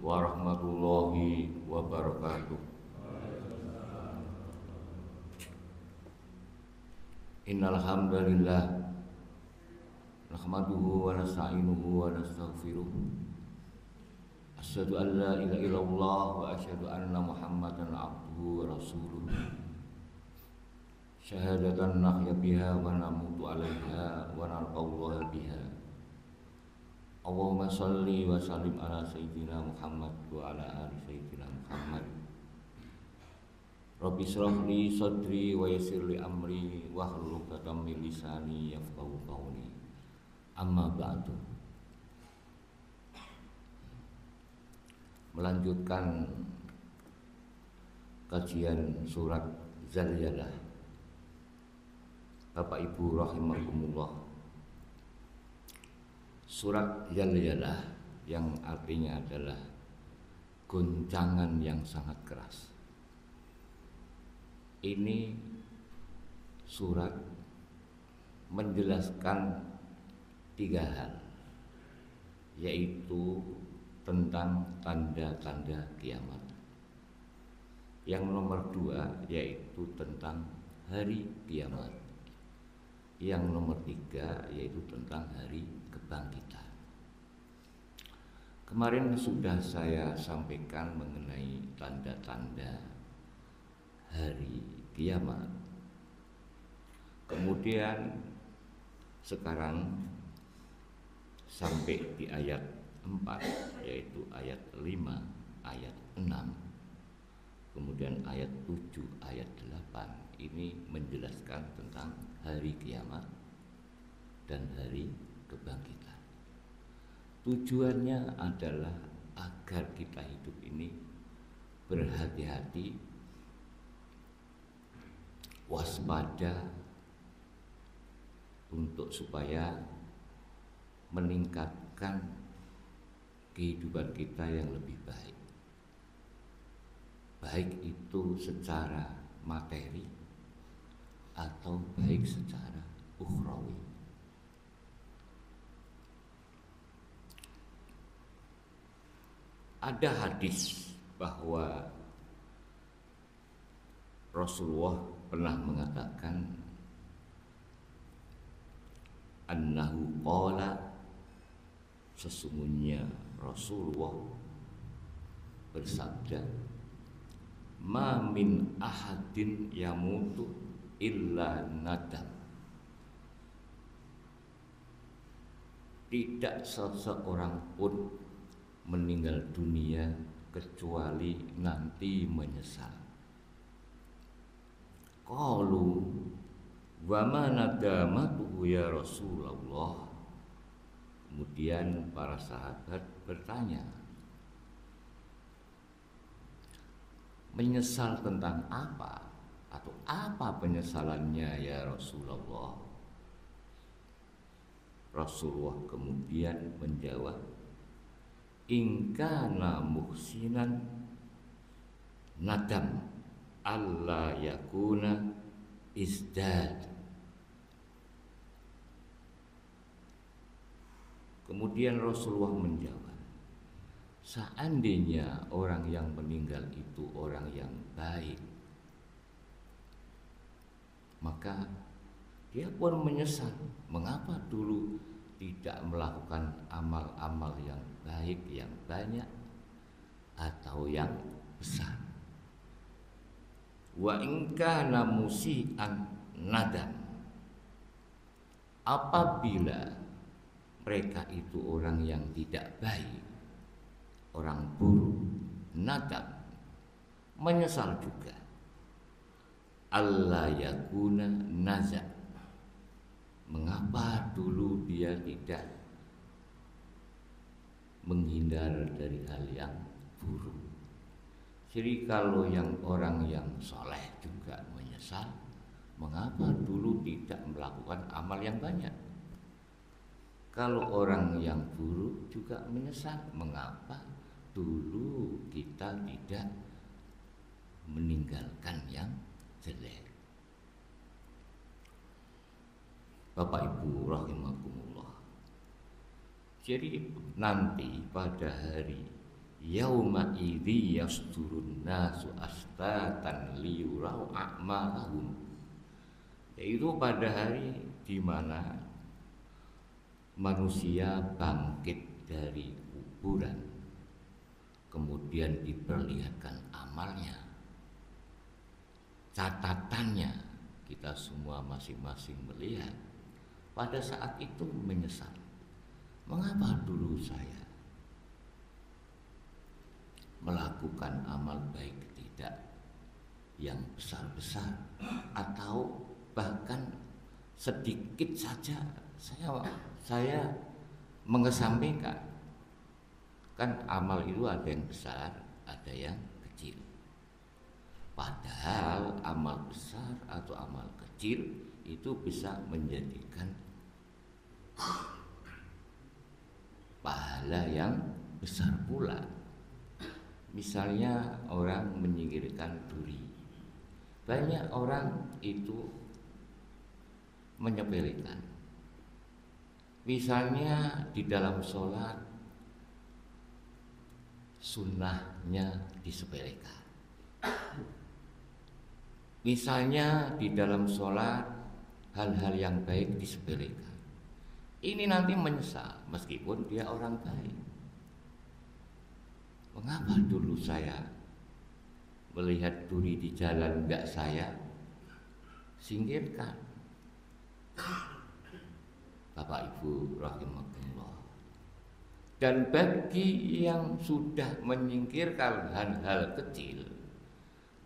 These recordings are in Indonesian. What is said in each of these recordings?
warahmatullahi wabarakatuh. Innal hamdalillah nahmaduhu wa nasta'inuhu wa nastaghfiruh. Asyhadu an la ilaha illallah wa asyhadu anna Muhammadan abduhu wa rasuluh. Syahadatan nahya biha wa namutu 'alaiha wa nalqallaha biha. Allahumma shalli wa sallim ala sayyidina Muhammad wa ala ali sayyidina Muhammad. Rabbi shrah li sadri wa yassir li amri wahlul 'uqdatam min lisani yafqahu qawli. Amma ba'du. Melanjutkan kajian surat Zalzalah. Bapak Ibu rahimakumullah. Surat Zalzalah yang artinya adalah goncangan yang sangat keras. Ini surat menjelaskan 3 hal, yaitu tentang tanda-tanda kiamat. Yang nomor 2 yaitu tentang hari kiamat. Yang nomor 3 yaitu tentang hari kebangkitan. Kemarin sudah saya sampaikan mengenai tanda-tanda hari kiamat. Kemudian sekarang sampai di ayat 4, yaitu ayat 5, ayat 6, kemudian ayat 7, ayat 8. Ini menjelaskan tentang hari kiamat dan hari kebangkitan. Tujuannya adalah agar kita hidup ini berhati-hati, waspada, untuk supaya meningkatkan kehidupan kita yang lebih baik. Baik itu secara materi atau baik secara ukhrawi. Ada hadis bahwa Rasulullah pernah mengatakan annahu qala, sesungguhnya Rasulullah bersabda, ma min ahadin yamutu illa nadam. Tidak seseorang pun meninggal dunia kecuali nanti menyesal. Qalu wa ma nadamatuhu ya Rasulullah. Kemudian para sahabat bertanya, menyesal tentang apa? Atau apa penyesalannya ya Rasulullah? Rasulullah kemudian menjawab, in kana muhsinan nadam alla yakuna izdad. Kemudian Rasulullah menjawab, seandainya orang yang meninggal itu orang yang baik, maka dia pun menyesal mengapa dulu tidak melakukan amal-amal yang baik, yang banyak atau yang besar. Wa in kana musian nadam, apabila mereka itu orang yang tidak baik, orang buruk, nadam, menyesal juga. Allah yakuna naza, mengapa dulu dia tidak menghindar dari hal yang buruk. Jadi kalau yang orang yang soleh juga menyesal, mengapa dulu tidak melakukan amal yang banyak. Kalau orang yang buruk juga menyesal, mengapa dulu kita tidak meninggalkan yang jelek. Bapak Ibu rahimakumullah. Jadi nanti pada hari yauma idzi yasdurun nasu astatan liyurau a'malahum. Yaitu pada hari di mana manusia bangkit dari kuburan, kemudian diperlihatkan amalnya, catatannya. Kita semua masing-masing melihat. Pada saat itu menyesal, mengapa dulu saya melakukan amal baik tidak yang besar-besar, atau bahkan sedikit saja saya mengesampingkan. Kan amal itu ada yang besar, ada yang kecil. Padahal amal besar atau amal kecil itu bisa menjadikan pahala yang besar pula. Misalnya orang menyingkirkan duri. Banyak orang itu menyepelekan. Misalnya di dalam sholat sunnahnya disepelekan. Misalnya di dalam sholat hal-hal yang baik disepelekan. Ini nanti menyesal meskipun dia orang baik. Mengapa dulu saya melihat duri di jalan enggak saya singkirkan? Bapak Ibu rahimakumullah. Dan bagi yang sudah menyingkirkan hal-hal kecil,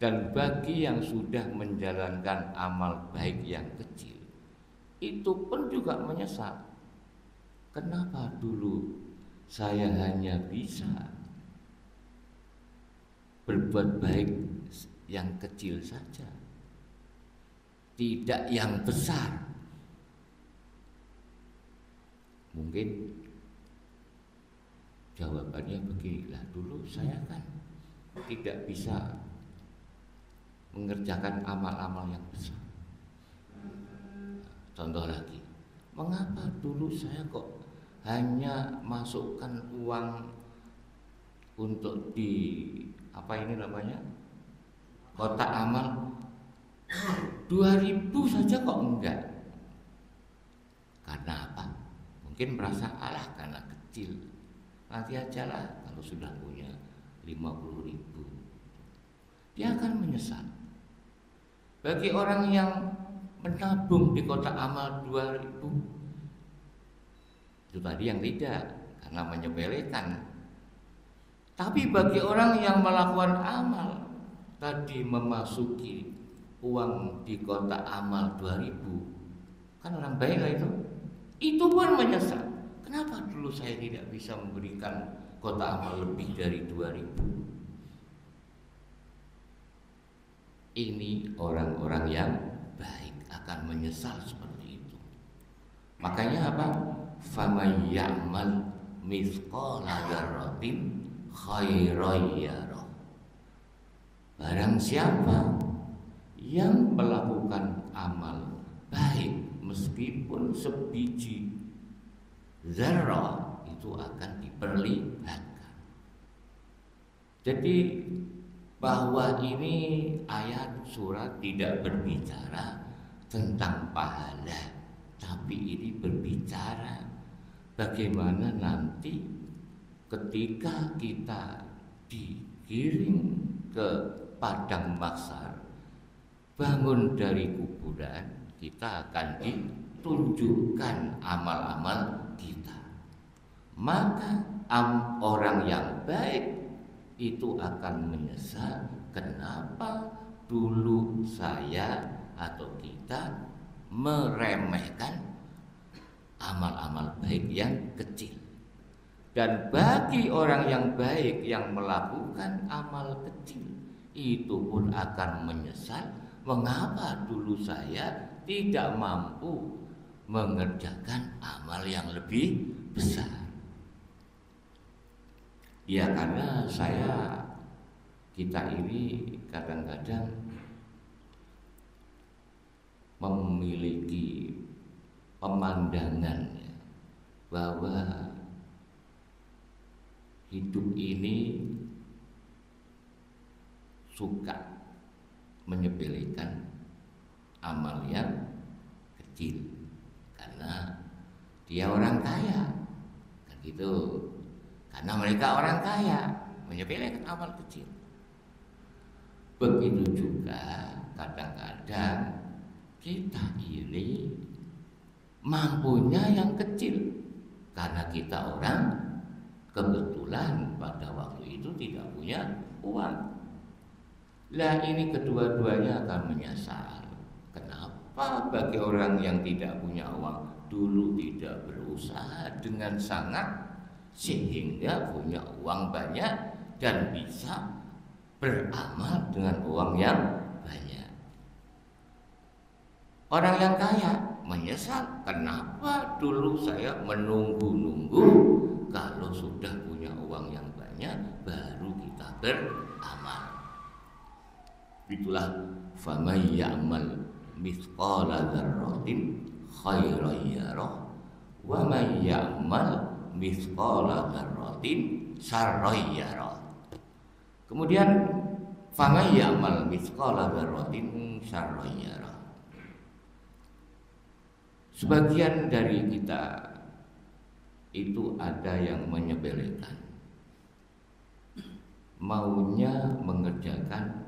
dan bagi yang sudah menjalankan amal baik yang kecil, itu pun juga menyesal. Kenapa dulu saya hanya bisa berbuat baik yang kecil saja, tidak yang besar? Mungkin jawabannya beginilah, dulu saya kan tidak bisa mengerjakan amal-amal yang besar. Contoh lagi, mengapa dulu saya kok hanya masukkan uang untuk di kotak amal 2.000 saja kok enggak? Karena apa? Mungkin merasa karena kecil. Nanti ajalah kalau sudah punya 50.000. Dia akan menyesal. Bagi orang yang menabung di kotak amal 2.000, itu tadi yang tidak, karena menyepelekan. Tapi bagi orang yang melakukan amal tadi, memasuki uang di kotak amal 2.000, kan orang baik lah itu pun menyesal. Kenapa dulu saya tidak bisa memberikan kotak amal lebih dari 2.000? Ini orang-orang yang baik akan menyesal seperti itu. Makanya apa? Faman ya'mal mithqala dzarratin khairan yarah. Barang siapa yang melakukan amal baik meskipun sebiji zarrah, itu akan diperlihatkan. Jadi bahwa ini ayat surat tidak berbicara tentang pahala, tapi ini berbicara bagaimana nanti ketika kita digiring ke padang mahsyar, bangun dari kuburan, kita akan ditunjukkan amal-amal kita. Maka orang yang baik itu akan menyesal, kenapa dulu saya atau kita meremehkan amal-amal baik yang kecil. Dan bagi orang yang baik yang melakukan amal kecil, itu pun akan menyesal, mengapa dulu saya tidak mampu mengerjakan amal yang lebih besar. Ya karena kita ini kadang-kadang memiliki pemandangan bahwa hidup ini suka menyepelekan amal yang kecil karena dia orang kaya, kan gitu. Karena mereka orang kaya, menyepelekan amal kecil. Begitu juga kadang-kadang kita ini mampunya yang kecil karena kita orang kebetulan pada waktu itu tidak punya uang. Lah ini kedua-duanya akan menyasar. Kenapa bagi orang yang tidak punya uang dulu tidak berusaha dengan sangat sehingga punya uang banyak dan bisa beramal dengan uang yang banyak. Orang yang kaya menyesal, kenapa dulu saya menunggu-nunggu, kalau sudah punya uang yang banyak baru kita beramal. Itulah faman ya'mal mithqala dzarratin khairan yarah wa man ya'mal mithqala dzarratin syarran yarah. Kemudian faman ya'mal mithqala dzarratin syarran yarah. Sebagian dari kita itu ada yang menyepelekan, maunya mengerjakan,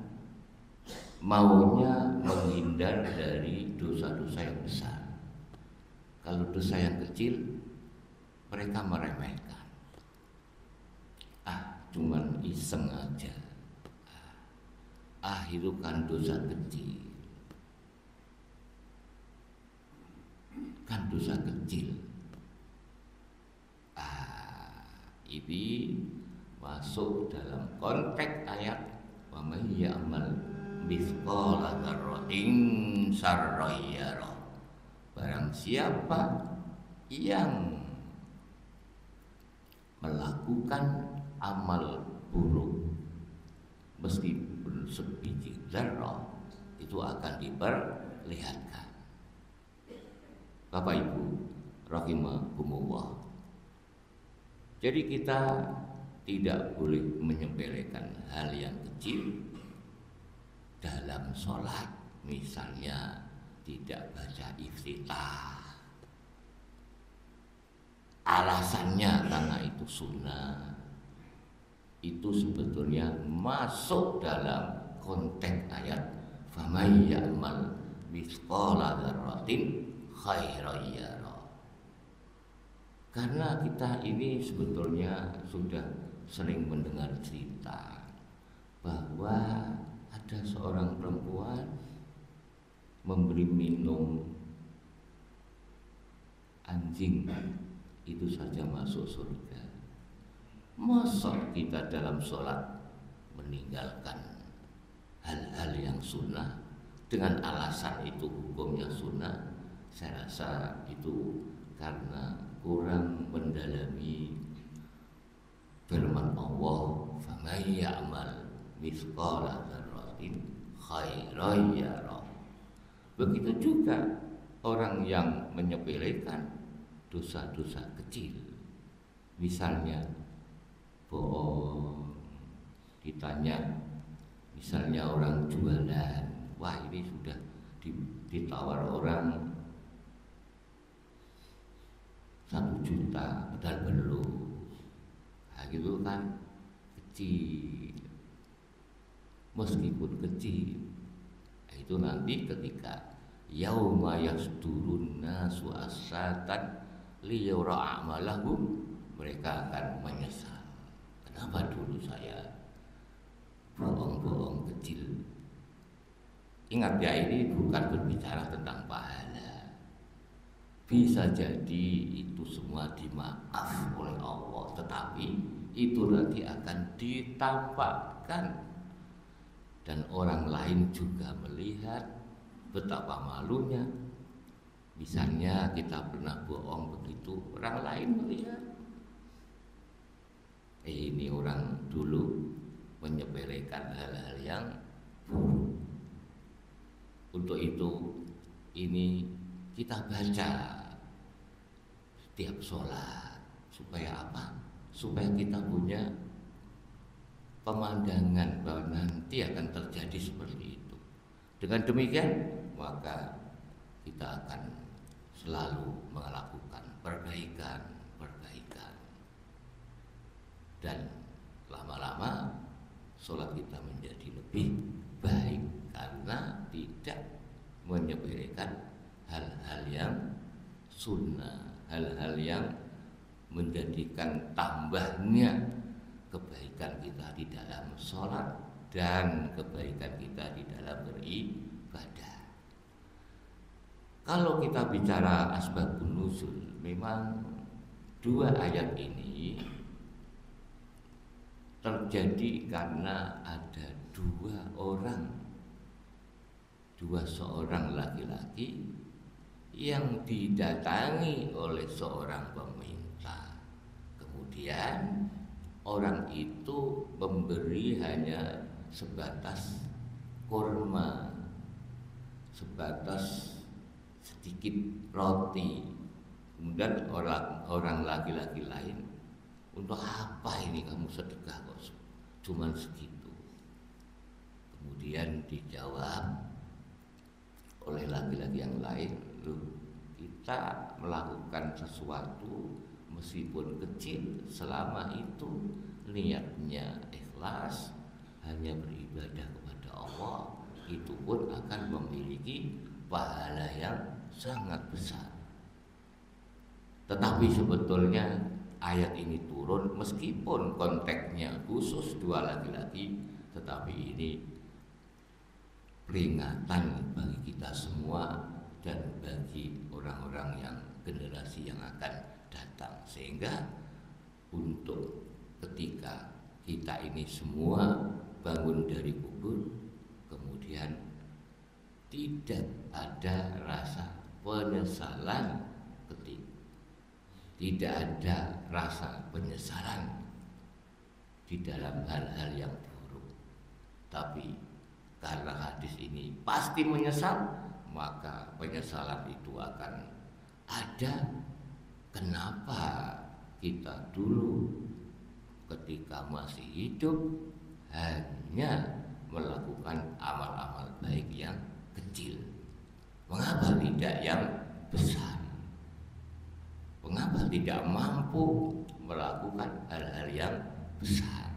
maunya menghindar dari dosa-dosa yang besar. Kalau dosa yang kecil mereka meremehkan. Cuman iseng aja. Itu kan dosa kecil. Kan dosa kecil. Ini masuk dalam konteks ayat wa may ya'mal mithqala dzarratin syarran yarah. Barang siapa yang melakukan amal buruk meskipun sebiji zarrah itu akan diperlihatkan. Bapak Ibu rahimakumullah. Jadi kita tidak boleh menyepelekan hal yang kecil dalam sholat, misalnya tidak baca iftitah. Alasannya karena itu sunnah. Itu sebetulnya masuk dalam konteks ayat faman ya'mal mithqala dzarratin khairan yarah. Karena kita ini sebetulnya sudah sering mendengar cerita bahwa ada seorang perempuan memberi minum anjing, itu saja masuk surga. Masa kita dalam sholat meninggalkan hal-hal yang sunnah dengan alasan itu hukumnya sunnah? Saya rasa itu karena kurang mendalami firman Allah, faman ya'mal mithqala dzarratin khairan yarah. Begitu juga orang yang menyepelekan dosa-dosa kecil, misalnya bohong, ditanya, misalnya orang jualan, wah ini sudah ditawar orang 1 juta padahal belum, gitu kan, kecil. Meskipun kecil, itu nanti ketika yauma yasdurun nasu asatan liyura a'malahum, mereka akan menyesal. Kenapa dulu saya bohong-bohong kecil? Ingat ya, ini bukan berbicara tentang pahala. Bisa jadi itu semua dimaaf oleh Allah, tetapi itu nanti akan ditampakkan dan orang lain juga melihat betapa malunya. Misalnya kita pernah bohong begitu, orang lain melihat, ini orang dulu menyepelekan hal-hal yang buruk. Untuk itu ini kita baca setiap sholat supaya apa? supaya kita punya pemandangan bahwa nanti akan terjadi seperti itu. Dengan demikian maka kita akan selalu melakukan perbaikan dan lama-lama sholat kita menjadi lebih baik karena tidak menyepelekan hal-hal yang sunnah, hal-hal yang menjadikan tambahnya kebaikan kita di dalam sholat dan kebaikan kita di dalam beribadah. Kalau kita bicara asbabun nuzul, memang dua ayat ini terjadi karena ada seorang laki-laki yang didatangi oleh seorang peminta. Kemudian orang itu memberi hanya sebatas kurma, sebatas sedikit roti. Kemudian orang laki-laki lain, untuk apa ini kamu sedekah kok cuman segitu? Kemudian dijawab oleh laki-laki yang lain, loh, kita melakukan sesuatu meskipun kecil, selama itu niatnya ikhlas, hanya beribadah kepada Allah, itu pun akan memiliki pahala yang sangat besar. Tetapi sebetulnya ayat ini turun meskipun konteksnya khusus dua laki-laki, tetapi ini peringatan bagi kita semua dan bagi orang-orang yang generasi yang akan datang, sehingga untuk ketika kita ini semua bangun dari kubur, kemudian tidak ada rasa penyesalan tidak ada rasa penyesalan di dalam hal-hal yang buruk. Tapi karena hadis ini pasti menyesal, maka penyesalan itu akan ada. Kenapa kita dulu ketika masih hidup hanya melakukan amal-amal baik yang kecil? Mengapa tidak yang besar? Mengapa tidak mampu melakukan hal-hal yang besar?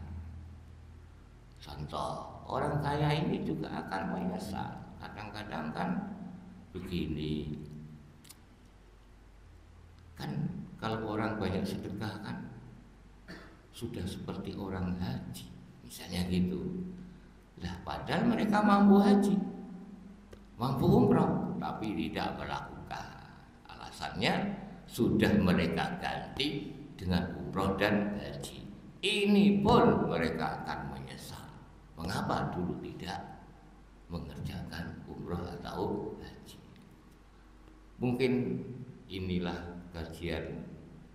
Contoh, orang kaya ini juga akan menyesal. Kadang-kadang kan begini, kan kalau orang banyak sedekah kan sudah seperti orang haji, misalnya gitu. Lah padahal mereka mampu haji, mampu umrah, tapi tidak melakukan. Alasannya sudah mereka ganti dengan umroh dan haji. Ini pun mereka akan menyesal. Mengapa dulu tidak mengerjakan umroh atau haji? Mungkin inilah kajian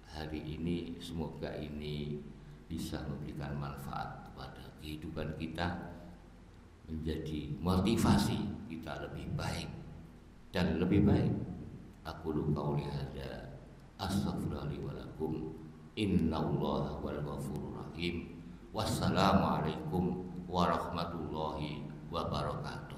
hari ini. Semoga ini bisa memberikan manfaat kepada kehidupan kita, menjadi motivasi kita lebih baik dan lebih baik. Aqulu qauli hadza astaghfirullahi wa lakum, innallaha wal ghafurur rahim. Wassalamualaikum warahmatullahi wabarakatuh.